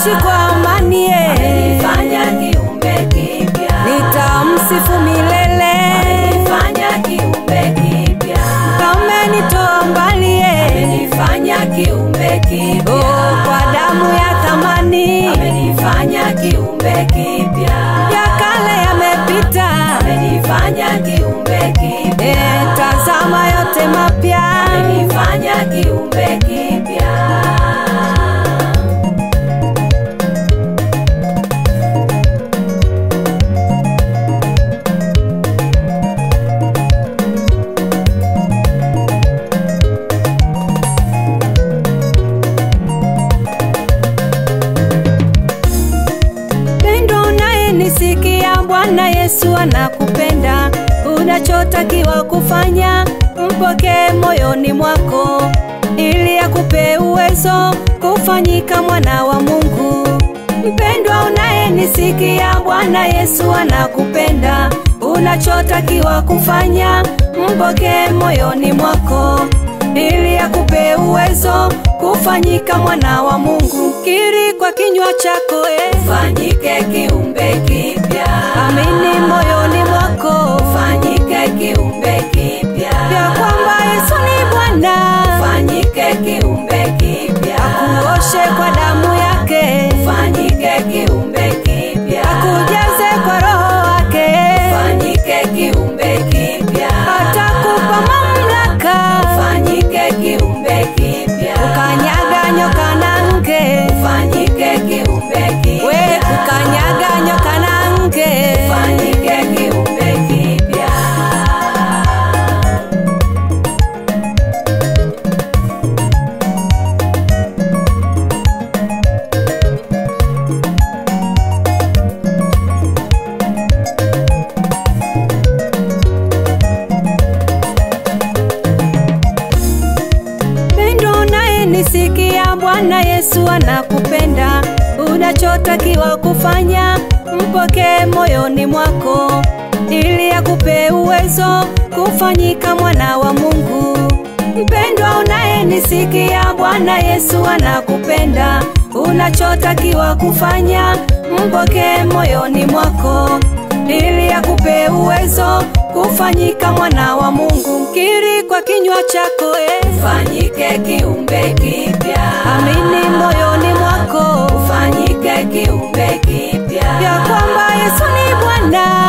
nitaishi kwa amani, amenifanya kiumbe kipya. Nitamsifu milele, amenifanya kiumbe kipya. Amenitoa mbali, amenifanya kiumbe kipya. Oh, kwa damu ya thamani, amenifanya kiumbe kipya. Ya kale yamepita, amenifanya kiumbe kipya. Tazama yote mapya, amenifanya kiumbe kipya. Nisikia Bwana Yesu anakupenda, unachotakiwa kufanya mpokee moyoni mwako, ili akupe uwezo kufanyika mwana wa Mungu. Mpendwa unayenisikia, Bwana Yesu anakupenda, unachotakiwa kufanya mpokee moyoni mwako, ili akupe uwezo kufanyika mwana wa Mungu. Kiri kwa kinywa chako, ufanyike kiumbe kipya. Amini moyoni mwako, ufanyike kiumbe kipya. Ya kwamba Yesu ni Bwana, ufanyike kiumbe kipya. Akuoshe kwa damu yake, ufanyike kiumbe kipya. Akujaze kwa Roho wake, ufanyike kiumbe kipya. Atakupa mamlaka, ufanyike kiumbe kipya. Ukanyaga nyoka na nge, ufanyike kiumbe kipya. We kukanyaga nyoka na nge, ufanyike kiumbe kipya. Nisikia Bwana Yesu anakupenda, unachotakiwa kufanya mpokee moyoni mwako, ili akupe uwezo kufanyika mwana wa Mungu. Mpendwa unayenisikia, Bwana Yesu anakupenda, unachotakiwa kufanya mpokee moyoni mwako, ili akupe uwezo kufanyika mwana wa Mungu. Kiri kwa kinywa chako, ufanyike kiumbe kipya. Amini moyoni mwako, ufanyike kiumbe kipya. Ya kwamba Yesu ni Bwana,